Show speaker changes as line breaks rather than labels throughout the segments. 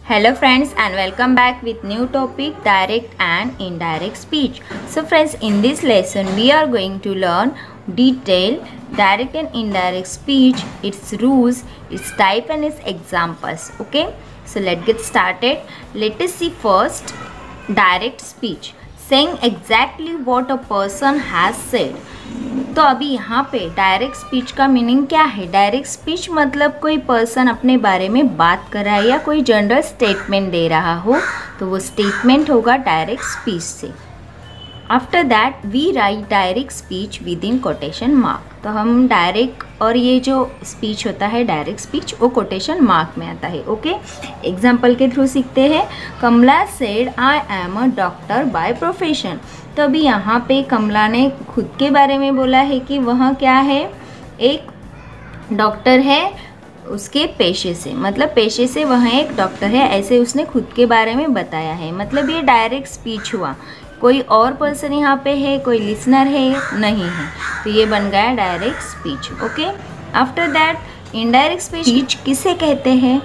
Hello friends and welcome back with new topic direct and indirect speech. So friends, in this lesson we are going to learn detail direct and indirect speech, its rules, its type and its examples. Okay, so let's get started. Let us see first direct speech, saying exactly what a person has said. तो अभी यहाँ पे direct speech का meaning क्या है? Direct speech मतलब कोई person अपने बारे में बात कर रहा है या कोई जनरल स्टेटमेंट दे रहा हो तो वो स्टेटमेंट होगा डायरेक्ट स्पीच से. After that we write direct speech with in quotation mark. तो हम डायरेक्ट और ये जो स्पीच होता है डायरेक्ट स्पीच वो कोटेशन मार्क में आता है. ओके, एग्जाम्पल के थ्रू सीखते हैं. Kamala said I am a doctor by profession. तो अभी यहाँ पे कमला ने खुद के बारे में बोला है कि वह क्या है, एक डॉक्टर है उसके पेशे से, मतलब पेशे से वह एक डॉक्टर है, ऐसे उसने खुद के बारे में बताया है. मतलब ये डायरेक्ट स्पीच हुआ. कोई और पर्सन यहाँ पे है, कोई लिसनर है नहीं है, तो ये बन गया direct speech. Okay, after that indirect speech किसे कहते हैं?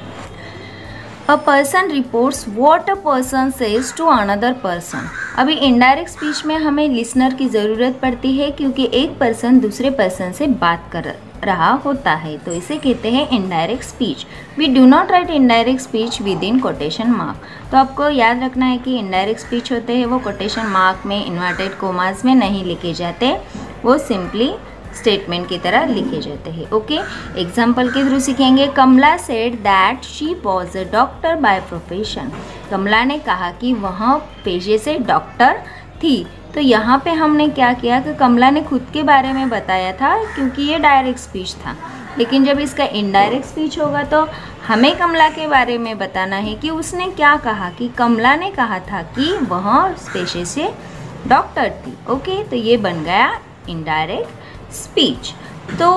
A person reports what a person says to another person. अभी इनडायरेक्ट स्पीच में हमें लिसनर की ज़रूरत पड़ती है क्योंकि एक पर्सन दूसरे पर्सन से बात कर रहा होता है, तो इसे कहते हैं indirect speech. We do not write indirect speech with in quotation mark. तो आपको याद रखना है कि इनडायरेक्ट स्पीच होते हैं वो कोटेशन मार्क में, इन्वर्टेड कोमास में नहीं लिखे जाते, वो सिंपली स्टेटमेंट की तरह लिखे जाते हैं. ओके, एग्जाम्पल के थ्रू सीखेंगे. Kamala said that she was a doctor by profession. Kamala ने कहा कि वह पेशे से डॉक्टर थी. तो यहाँ पे हमने क्या किया कि कमला ने खुद के बारे में बताया था क्योंकि ये डायरेक्ट स्पीच था. लेकिन जब इसका इनडायरेक्ट स्पीच होगा तो हमें कमला के बारे में बताना है कि उसने क्या कहा, कि कमला ने कहा था कि वह पेशे से डॉक्टर थी. ओके, तो ये बन गया इनडायरेक्ट स्पीच. तो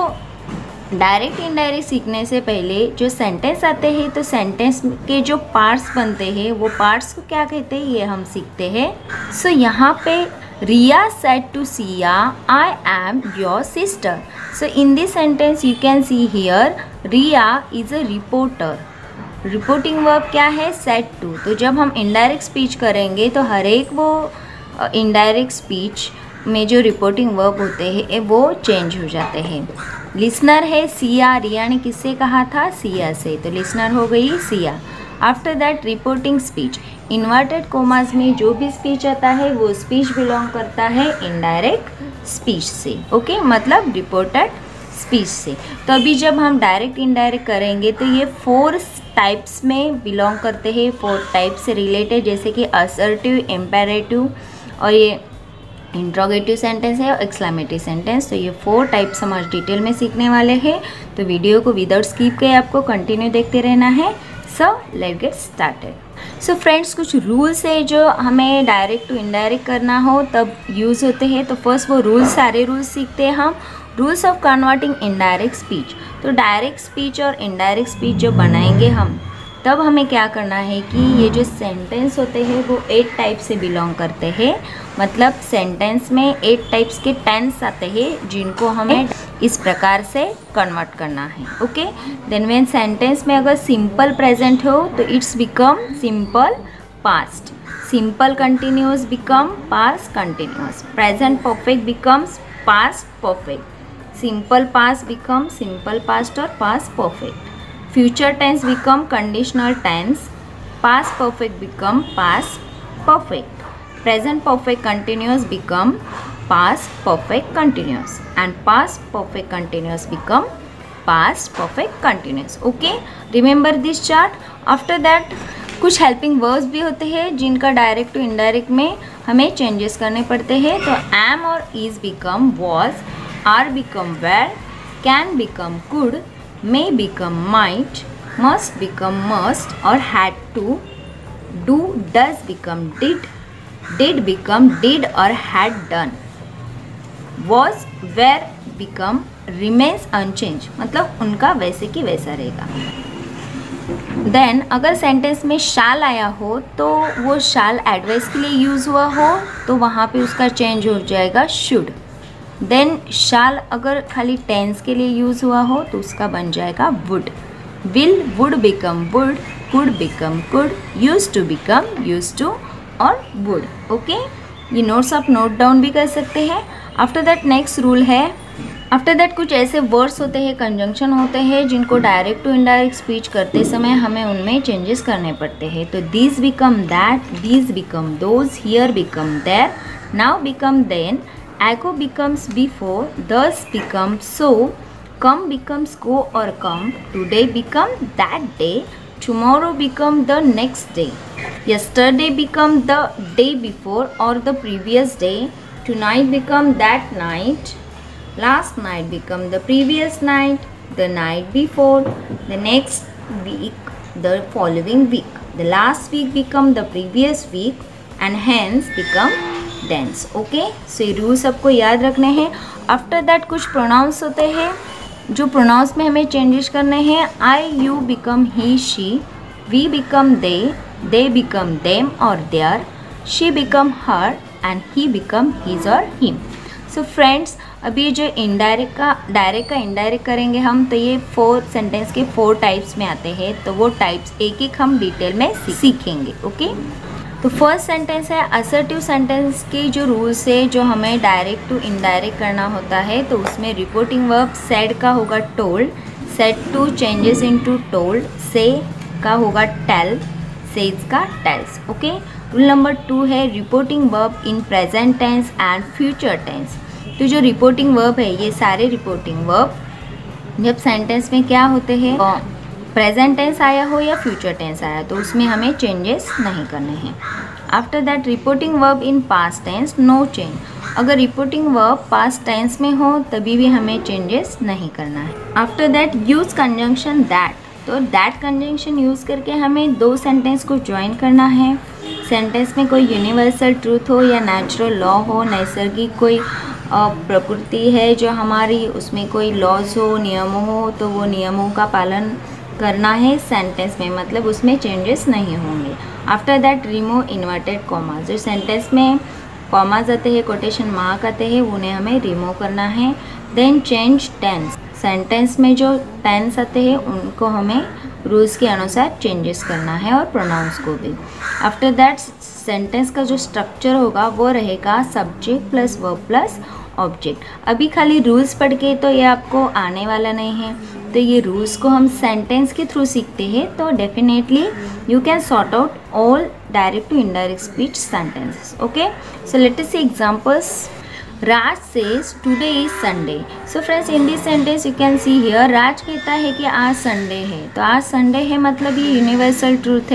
डायरेक्ट इनडायरेक्ट सीखने से पहले जो सेंटेंस आते हैं तो सेंटेंस के जो पार्ट्स बनते हैं वो पार्ट्स को क्या कहते हैं ये हम सीखते हैं. सो यहाँ पे Riya said to Siya I am your sister. So in this sentence you can see here Riya is a reporter. Reporting verb क्या है? Said to. तो जब हम इनडायरेक्ट स्पीच करेंगे तो हर एक वो इनडायरेक्ट स्पीच में जो रिपोर्टिंग वर्ब होते हैं वो चेंज हो जाते हैं. लिसनर है सिया. रिया ने किससे कहा था? सिया से, तो लिसनर हो गई Siya. After that reporting speech, inverted commas में जो भी स्पीच आता है वो स्पीच बिलोंग करता है इनडायरेक्ट स्पीच से. ओके, मतलब रिपोर्टेड स्पीच से. तो अभी जब हम डायरेक्ट इनडायरेक्ट करेंगे तो ये 4 टाइप्स में बिलोंग करते हैं, 4 टाइप से रिलेटेड, जैसे कि असर्टिव, इम्पेरेटिव और ये इंट्रोगेटिव सेंटेंस है और एक्सक्लेमेटिव सेंटेंस. तो ये 4 टाइप्स हम आज डिटेल में सीखने वाले हैं. तो वीडियो को विदाउट स्किप के आपको कंटिन्यू देखते रहना है. So let's get started. So friends, कुछ रूल्स है जो हमें डायरेक्ट टू इनडायरेक्ट करना हो तब यूज़ होते हैं. तो फर्स्ट वो रूल्स, सारे रूल्स सीखते हैं हम. Rules of converting indirect speech. तो डायरेक्ट स्पीच और इनडायरेक्ट स्पीच जो बनाएंगे हम तब हमें क्या करना है कि ये जो सेंटेंस होते हैं वो 8 टाइप से बिलोंग करते हैं. मतलब सेंटेंस में 8 टाइप्स के टेंस आते हैं जिनको हमें इस प्रकार से कन्वर्ट करना है. ओके, देन व्हेन सेंटेंस में अगर सिंपल प्रेजेंट हो तो it's become simple past, simple continuous become past continuous, present perfect becomes past perfect, simple past become simple past और past perfect, future tense become conditional tense, past perfect become past perfect, present perfect continuous become past perfect continuous and past perfect continuous become past perfect continuous. Okay, remember this chart. After that कुछ helping verbs भी होते हैं जिनका direct to indirect में हमें changes करने पड़ते हैं. तो am और is become was, are become were, can become could, may become might, must become must और had to, do does become did become did और had done, was were become remains unchanged, मतलब उनका वैसे की वैसा रहेगा. Then अगर sentence में शाल आया हो तो वो शाल एडवाइस के लिए यूज़ हुआ हो तो वहाँ पे उसका चेंज हो जाएगा शुड. देन शाल अगर खाली टेंस के लिए यूज़ हुआ हो तो उसका बन जाएगा would. will would become would, could become could, used to become used to और would. ओके, ये नोट्स आप नोट डाउन भी कर सकते हैं. आफ्टर दैट नेक्स्ट रूल है, आफ्टर दैट कुछ ऐसे वर्ड्स होते हैं, कंजंक्शन होते हैं जिनको डायरेक्ट टू इनडायरेक्ट स्पीच करते समय हमें उनमें चेंजेस करने पड़ते हैं. तो this become that, these become those, here become there, now become then, echo becomes before, thus become so, come becomes go or come, today become that day, tomorrow become the next day, yesterday become the day before or the previous day, tonight become that night, last night become the previous night, the night before, the next week, the following week, the last week become the previous week, and hence become dense. Okay, so ये rule सबको याद रखने हैं. After that कुछ pronounce होते हैं, जो pronounce में हमें चेंजेस करने हैं. I you become he she, we become they become them और their, she become her and he become his और हिम. सो फ्रेंड्स, अभी जो इनडायरेक्ट का डायरेक्ट का इनडायरेक्ट करेंगे हम, तो ये 4 सेंटेंस के 4 टाइप्स में आते हैं. तो वो टाइप्स एक एक हम डिटेल में सीखेंगे. ओके, तो फर्स्ट सेंटेंस है असर्टिव सेंटेंस के जो रूल्स है, जो हमें डायरेक्ट टू इनडायरेक्ट करना होता है. तो उसमें रिपोर्टिंग वर्ब सेड का होगा told, said to changes into told, say का होगा टेल, सेज का टेल्स. ओके, रूल नंबर 2 है reporting verb in present tense and future tense. तो जो रिपोर्टिंग वर्ब है, ये सारे रिपोर्टिंग वर्ब जब सेंटेंस में क्या होते हैं, प्रेजेंट टेंस आया हो या फ्यूचर टेंस आया, तो उसमें हमें चेंजेस नहीं करने हैं. After that reporting verb in past tense, no change. अगर रिपोर्टिंग वर्ब पास्ट टेंस में हो तभी भी हमें चेंजेस नहीं करना है. After that use conjunction that. तो दैट कंजंक्शन यूज़ करके हमें 2 सेंटेंस को ज्वाइन करना है. सेंटेंस में कोई यूनिवर्सल ट्रूथ हो या नेचुरल लॉ हो, नैसर्गिक कोई प्रकृति है जो हमारी, उसमें कोई लॉज हो, नियम हो, तो वो नियमों का पालन करना है सेंटेंस में, मतलब उसमें चेंजेस नहीं होंगे. After that remove inverted commas. जो सेंटेंस में कॉमास आते हैं, कोटेशन मार्क आते हैं, उन्हें हमें रिमूव करना है. Then change tense. सेंटेंस में जो टेंस आते हैं उनको हमें रूल्स के अनुसार चेंजेस करना है, और प्रोनाउंस को भी. आफ्टर दैट सेंटेंस का जो स्ट्रक्चर होगा वो रहेगा subject plus verb plus object. अभी खाली रूल्स पढ़ के तो ये आपको आने वाला नहीं है, तो ये रूल्स को हम सेंटेंस के थ्रू सीखते हैं. तो definitely you can sort out all direct to indirect speech sentences. Okay, so let us see examples. Raj says today is Sunday. So friends, in this sentence you can see here, राज कहता है कि आज Sunday है. तो आज Sunday है मतलब ये यूनिवर्सल ट्रूथ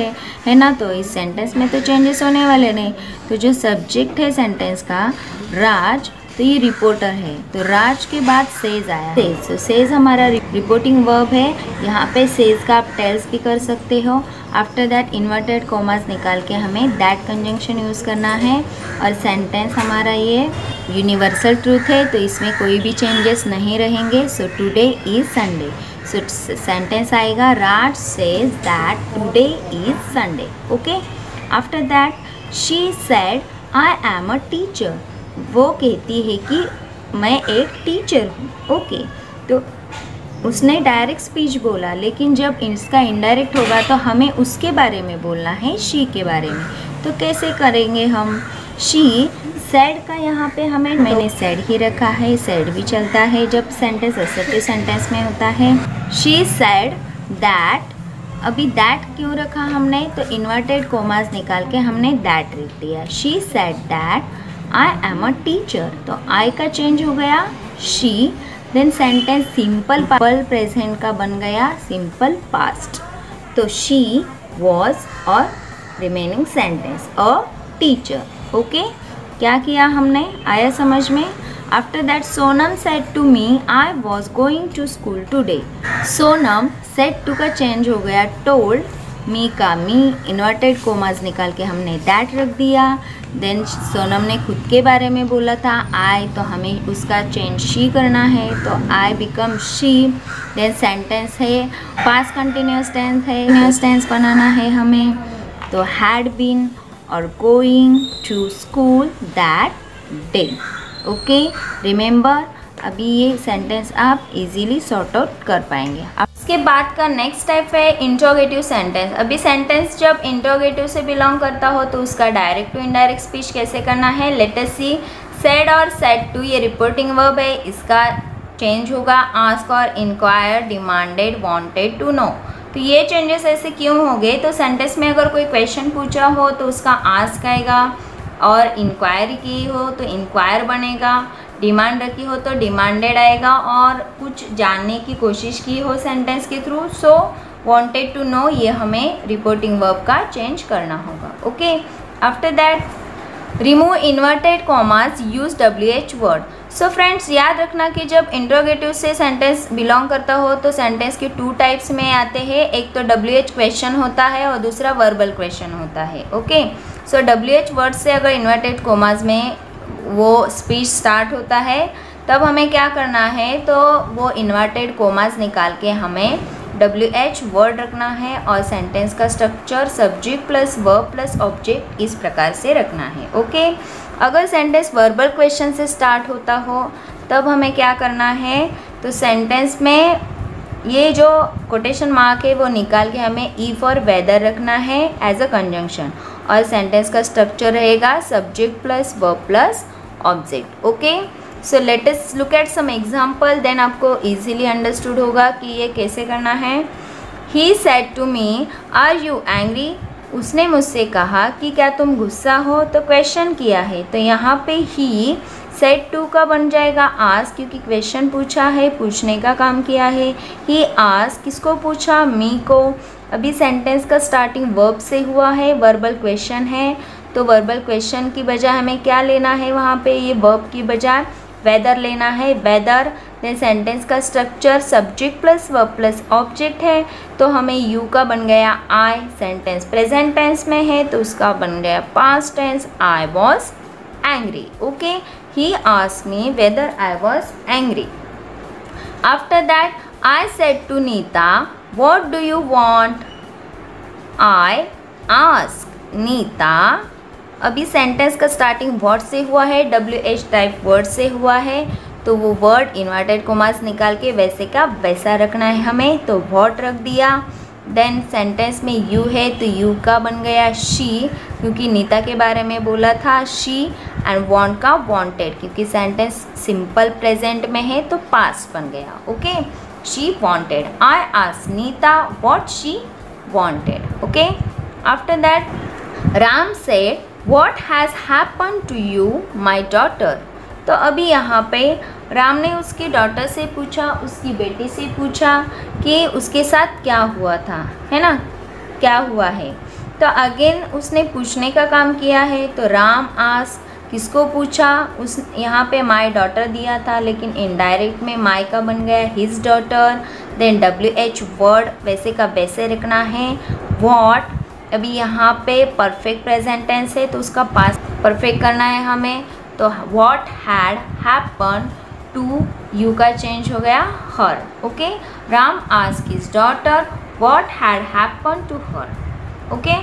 है ना. तो इस सेंटेंस में तो चेंजेस होने वाले नहीं. तो जो सब्जेक्ट है सेंटेंस का राज, तो ये रिपोर्टर है. तो राज के बाद सेज आया. सेज, तो सेज हमारा रिपोर्टिंग वर्ब है. यहाँ पे सेज का आप टेल्स भी कर सकते हो. आफ्टर दैट इन्वर्टेड कॉमास निकाल के हमें दैट कंजंक्शन यूज़ करना है. और सेंटेंस हमारा ये यूनिवर्सल ट्रूथ है, तो इसमें कोई भी चेंजेस नहीं रहेंगे. So today is Sunday. So sentence आएगा Raj says that today is Sunday. Okay, after that she said I am a teacher. वो कहती है कि मैं एक टीचर हूँ. ओके, तो उसने डायरेक्ट स्पीच बोला, लेकिन जब इसका इनडायरेक्ट होगा तो हमें उसके बारे में बोलना है, शी के बारे में. तो कैसे करेंगे हम? शी सेड का यहाँ पे मैंने सेड ही रखा है. सेड भी चलता है जब सेंटेंस असर्टिव सेंटेंस में होता है. She said that. अभी दैट क्यों रखा हमने? तो इन्वर्टेड कॉमास निकाल के हमने दैट लिख दिया. She said that I am a teacher. तो आई का चेंज हो गया she. Then sentence simple present का बन गया सिंपल पास्ट. तो शी वॉज और remaining sentence a teacher. Okay, क्या किया हमने? आया समझ में? After that Sonam said to me I was going to school today. Sonam said to का चेंज हो गया टोल्ड. मी का मी, इन्वर्टेड कोमास निकाल के हमने दैट रख दिया. देन सोनम ने खुद के बारे में बोला था आई, तो हमें उसका चेंज शी करना है. तो I become she. Then sentence है पास्ट कंटिन्यूअस टेंस है, कंटिन्यूअस टेंस बनाना है हमें. तो हैड बीन और going to school that day. Okay, remember अभी ये सेंटेंस आप इजीली सॉर्ट आउट कर पाएंगे। अब इसके बाद का नेक्स्ट टाइप है इंट्रोगेटिव सेंटेंस। अभी सेंटेंस जब इंट्रोगेटिव से बिलोंग करता हो तो उसका डायरेक्ट टू इनडायरेक्ट स्पीच कैसे करना है। Let us see. सेड और सेड टू ये रिपोर्टिंग वर्ब है, इसका चेंज होगा आस्क और enquire, demanded, wanted, to know. तो ये चेंजेस ऐसे क्यों हो गए? तो सेंटेंस में अगर कोई क्वेश्चन पूछा हो तो उसका आस्क आएगा, और इंक्वायरी की हो तो इंक्वायर बनेगा, डिमांड रखी हो तो डिमांडेड आएगा, और कुछ जानने की कोशिश की हो सेंटेंस के through so wanted to know, ये हमें रिपोर्टिंग वर्ब का चेंज करना होगा। Okay, after that remove inverted commas, use WH word. So friends याद रखना कि जब इंट्रोगेटिव से सेंटेंस बिलोंग करता हो तो सेंटेंस के 2 टाइप्स में आते हैं, एक तो WH क्वेश्चन होता है और दूसरा वर्बल क्वेश्चन होता है। ओके, सो WH वर्ड से अगर इन्वर्टेड कॉमास में वो स्पीच स्टार्ट होता है तब हमें क्या करना है, तो वो इन्वर्टेड कॉमास निकाल के हमें WH वर्ड रखना है और सेंटेंस का structure subject plus verb plus object इस प्रकार से रखना है। ओके, अगर सेंटेंस वर्बल क्वेश्चन से स्टार्ट होता हो तब हमें क्या करना है, तो सेंटेंस में ये जो कोटेशन मार्क है वो निकाल के हमें ई फॉर वेदर रखना है एज अ कंजंक्शन, और सेंटेंस का स्ट्रक्चर रहेगा subject plus verb plus object. Okay, so let us look at some example, then आपको इजीली अंडरस्टूड होगा कि ये कैसे करना है। He said to me are you angry, उसने मुझसे कहा कि क्या तुम गुस्सा हो, तो क्वेश्चन किया है, तो यहाँ पे ही सेड टू का बन जाएगा आस्क, क्योंकि क्वेश्चन पूछा है, पूछने का काम किया है। ही आस्क किसको पूछा, मी को। अभी सेंटेंस का स्टार्टिंग वर्ब से हुआ है, वर्बल क्वेश्चन है, तो वर्बल क्वेश्चन की बजाय हमें क्या लेना है, वहाँ पे ये वर्ब की बजाय वेदर लेना है, वेदर। देन सेंटेंस का structure subject plus verb plus object है, तो हमें यू का बन गया आई। सेंटेंस प्रेजेंट टेंस में है तो उसका बन गया past tense, I was angry. Okay, he asked me whether I was angry. After that I said to Neeta what do you want, I ask Neeta. अभी सेंटेंस का स्टार्टिंग व्हाट से हुआ है, WH टाइप वर्ड से हुआ है, तो वो वर्ड इन्वर्टेड कॉमास निकाल के वैसे का वैसा रखना है हमें, तो व्हाट रख दिया। देन सेंटेंस में यू है तो यू का बन गया शी, क्योंकि नीता के बारे में बोला था शी, एंड वांट का वांटेड, क्योंकि सेंटेंस सिंपल प्रेजेंट में है तो पास्ट बन गया। Okay, she wanted, I asked Neeta what she wanted. Okay, after that Ram said what has happen to you my daughter. तो अभी यहाँ पे राम ने उसकी डॉटर से पूछा, उसकी बेटी से पूछा कि उसके साथ क्या हुआ था, है ना, क्या हुआ है। तो अगेन उसने पूछने का काम किया है, तो राम आस्क किसको पूछा, उस यहाँ पे माई डॉटर दिया था लेकिन इनडायरेक्ट में माई का बन गया his daughter. Then WH word वैसे का वैसे रखना है। व्हाट अभी यहाँ पे परफेक्ट प्रेजेंट टेंस है तो उसका पास्ट परफेक्ट करना है हमें, तो what had happen to you का चेंज हो गया her. Okay, Ram asked his daughter what had happen to her. Okay,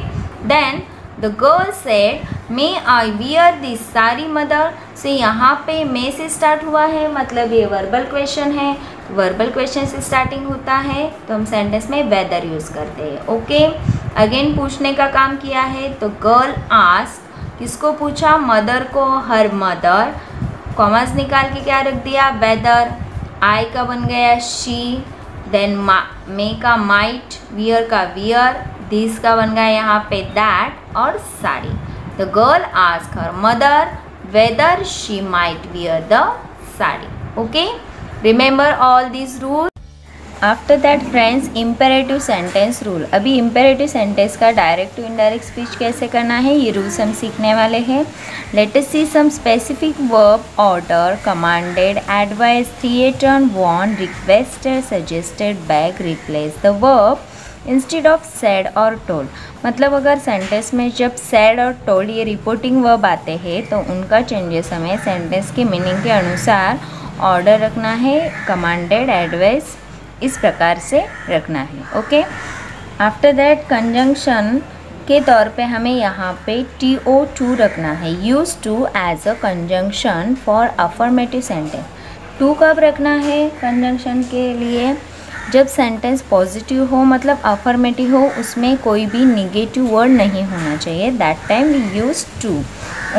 then the girl said may I wear this sari mother. से यहाँ पे मे से स्टार्ट हुआ है, मतलब ये वर्बल क्वेश्चन है, वर्बल क्वेश्चन से स्टार्टिंग होता है तो हम सेंटेंस में वेदर यूज़ करते हैं। ओके, अगेन पूछने का काम किया है, तो गर्ल आस्क किसको पूछा, मदर को, हर मदर। कॉमर्स निकाल के क्या रख दिया, वेदर। आई का बन गया शी, देन मे का माइट, वियर का वियर, दिस का बन गया यहाँ पे दैट और sari. The girl ask her mother whether she might wear the sari. Okay, remember all this rule. After that friends, imperative sentence rule. अभी इम्पेरेटिव सेंटेंस का डायरेक्ट टू इनडायरेक्ट स्पीच कैसे करना है, ये रूल्स हम सीखने वाले हैं। Let us see some specific verb, order, commanded, advice, threaten, warn, requested, suggested, bag, replace the verb instead of said और टोल्ड। मतलब अगर सेंटेंस में जब सेड और टोल्ड ये रिपोर्टिंग वर्ब आते हैं तो उनका चेंजेस हमें सेंटेंस के मीनिंग के अनुसार ऑर्डर रखना है, कमांडेड, एडवाइस इस प्रकार से रखना है। ओके, आफ्टर दैट कंजंक्शन के तौर पे हमें यहाँ पे TO2 रखना है, use to as a conjunction for affirmative sentence. To कब रखना है कंजंक्शन के लिए? जब सेंटेंस पॉजिटिव हो, मतलब अफर्मेटिव हो, उसमें कोई भी निगेटिव वर्ड नहीं होना चाहिए, that time we use to.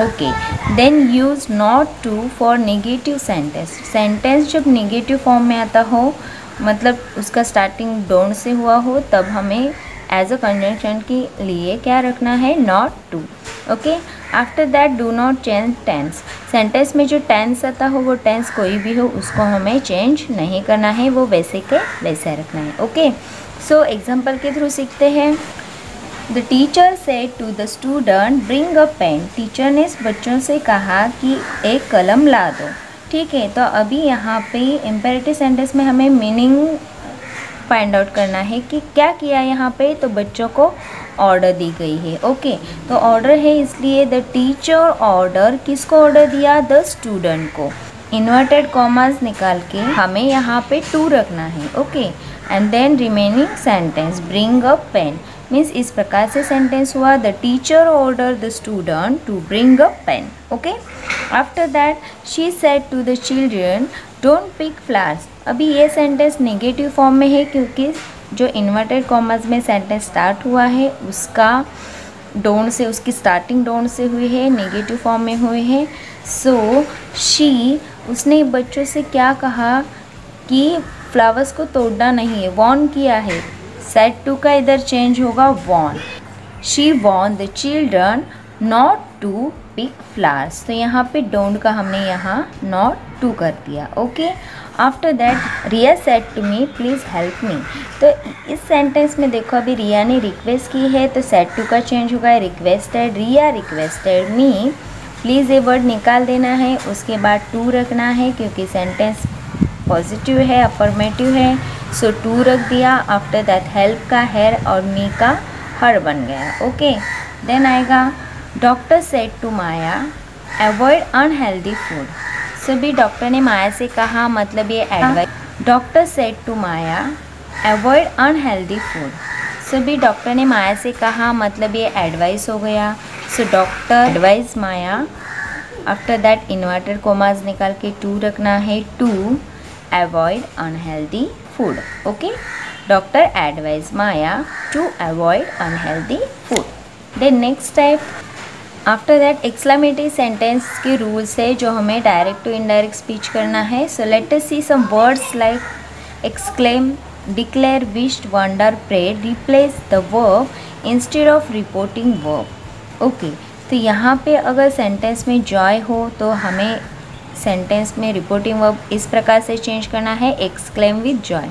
Okay, then use not to for negative sentence. Sentence जब नेगेटिव फॉर्म में आता हो, मतलब उसका स्टार्टिंग डोंट से हुआ हो, तब हमें एज अ कंजंक्शन के लिए क्या रखना है? Not to. Okay, after that do not change tense. Sentence में जो टेंस आता हो, वो टेंस कोई भी हो, उसको हमें चेंज नहीं करना है, वो वैसे के वैसे रखना है। ओके, सो एग्जाम्पल के थ्रू सीखते हैं। The teacher said to the student bring a pen. Teacher ने बच्चों से कहा कि एक कलम ला दो। ठीक है, तो अभी यहाँ पे इम्पेरेटिव सेंटेंस में हमें मीनिंग फाइंड आउट करना है कि क्या किया यहाँ पे। तो बच्चों को ऑर्डर दी गई है। ओके, तो ऑर्डर है, इसलिए द टीचर ऑर्डर, किसको ऑर्डर दिया? द स्टूडेंट को। इन्वर्टेड कॉमास निकाल के हमें यहाँ पे टू रखना है। Okay, and then remaining sentence bring a pen, means इस प्रकार से सेंटेंस हुआ, the teacher order the student to bring a pen. Okay, after that she said to the children don't pick flowers. अभी ये sentence negative form में है, क्योंकि जो इन्वर्टेड कॉमास में सेंटेंस स्टार्ट हुआ है, उसका डोंट से, उसकी स्टार्टिंग डोंट से हुई है, नेगेटिव फॉर्म में हुए हैं। सो शी, उसने बच्चों से क्या कहा कि फ्लावर्स को तोड़ना नहीं है, वॉर्न किया है। सेड टू का इधर चेंज होगा warned. She warned the children not to pick flowers. तो यहाँ पे डोंट का हमने यहाँ नॉट टू कर दिया। Okay, after that Riya said to me please help me. तो इस सेंटेंस में देखो, अभी रिया ने रिक्वेस्ट की है, तो सेड टू का चेंज होगा requested. Riya requested me, please ये वर्ड निकाल देना है, उसके बाद टू रखना है, क्योंकि सेंटेंस पॉजिटिव है, अफर्मेटिव है, सो टू रख दिया। आफ्टर दैट हेल्प का हेयर और मी का हर बन गया। ओके, देन आएगा doctor said to Maya avoid unhealthy food. सभी डॉक्टर ने माया से कहा, मतलब ये advice. Doctor said to Maya avoid unhealthy food. सभी डॉक्टर ने माया से कहा, मतलब ये एडवाइस हो गया। So doctor advice Maya. After that inverted commas निकाल के टू रखना है, to avoid unhealthy food. Okay, doctor advice Maya to avoid unhealthy food. Then next type, after that exclamatory sentence के रूल्स है जो हमें डायरेक्ट टू इनडायरेक्ट स्पीच करना है। So let us see some words like exclaim, declare, wished, wonder, prayed, replace the verb instead of reporting verb. Okay, तो यहाँ पे अगर सेंटेंस में जॉय हो, तो हमें सेंटेंस में रिपोर्टिंग वर्ब इस प्रकार से चेंज करना है, एक्सक्लेम विद जॉय।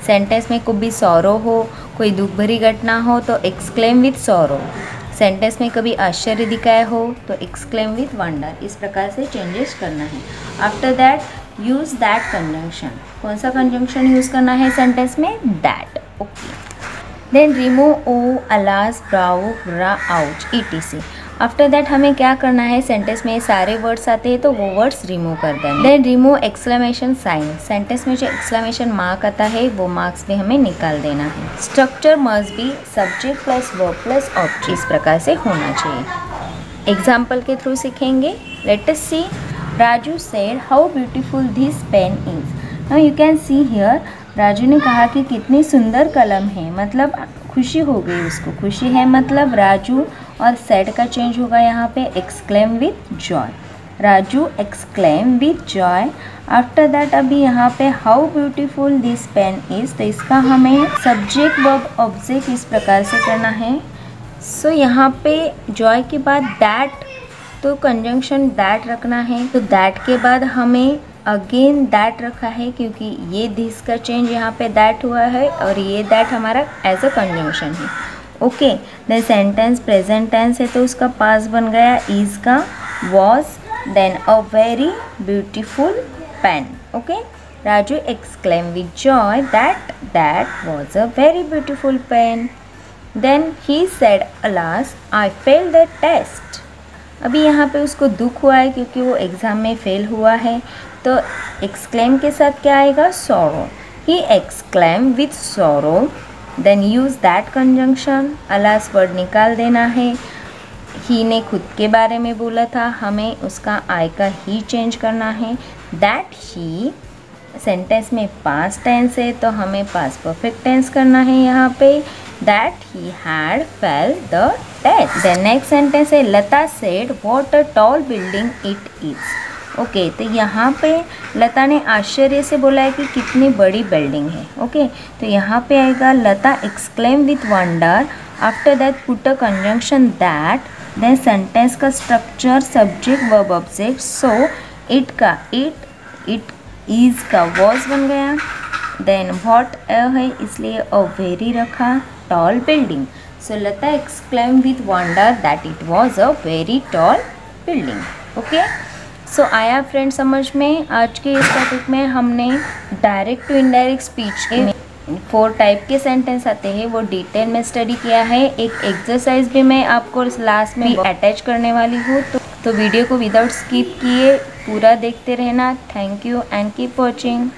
सेंटेंस में कोई भी सॉरो हो, कोई दुख भरी घटना हो, तो एक्सक्लेम विद सॉरो। सेंटेंस में कभी आश्चर्य दिखाया हो, तो एक्सक्लेम विद वंडर। इस प्रकार से चेंजेस करना है। After that use that conjunction. कौन सा कंजंक्शन यूज़ करना है सेंटेंस में? That. Okay, then remove, oh, alas, bravo, hurrah, ouch, etc। After that हमें क्या करना है, सेंटेंस में सारे वर्ड्स आते हैं तो वो वर्ड्स रिमूव कर देंगे। Then remove exclamation sign. Sentence में जो एक्सक्लेमेशन मार्क आता है, वो मार्क्स भी हमें निकाल देना है। Structure must be subject plus verb plus object, इस प्रकार से होना चाहिए। एग्जाम्पल के थ्रू सीखेंगे। Let us see, Raju said how beautiful this pen is. Now you can see here, Raju ने कहा कि कितनी सुंदर कलम है, मतलब खुशी हो गई उसको, खुशी है मतलब राजू, और सेड का चेंज होगा यहाँ पे exclaim with joy. Raju exclaim with joy. After that अभी यहाँ पे how beautiful this pen is, तो इसका हमें सब्जेक्ट वर्ब ऑब्जेक्ट इस प्रकार से करना है। सो यहाँ पे जॉय के बाद दैट, तो कंजंक्शन दैट रखना है। तो दैट के बाद हमें अगेन दैट रखा है, क्योंकि ये दिस का चेंज यहाँ पे दैट हुआ है, और ये दैट हमारा एज अ कंजंक्शन है। Okay, then sentence present tense है, तो उसका पास बन गया इज का was, then a very beautiful pen. Okay, Raju exclaim with joy that that was a very beautiful pen. Then he said alas I fail the test. अभी यहाँ पे उसको दुख हुआ है, क्योंकि वो एग्ज़ाम में फेल हुआ है, तो एक्सक्लेम के साथ क्या आएगा? Sorrow. He exclaim with sorrow. Then use that conjunction. Alas word निकाल देना है। ही ने खुद के बारे में बोला था, हमें उसका आई का ही चेंज करना है। दैट ही सेंटेंस में पास्ट टेंस है तो हमें पास्ट परफेक्ट टेंस करना है यहाँ पे, that he had fail the test. The next sentence है Lata said what a tall building it is. Okay, तो यहाँ पे लता ने आश्चर्य से बोला है कि कितनी बड़ी बिल्डिंग है। ओके, तो यहाँ पे आएगा Lata exclaim with wonder, after that put a conjunction that, then sentence का structure subject verb object, so it का इट इज का वॉज बन गया, देन व्हाट है इसलिए अ वेरी रखा, tall building. So Lata exclaim with wonder that it was a very tall building. Okay, so आया friend समझ में। आज के इस टॉपिक में हमने डायरेक्ट टू इनडायरेक्ट स्पीच के 4 टाइप के सेंटेंस आते हैं वो डिटेल में स्टडी किया है। एक एक्सरसाइज भी मैं आपको लास्ट में अटैच करने वाली हूँ, तो वीडियो को विदाउट स्किप किए पूरा देखते रहना। Thank you and keep watching.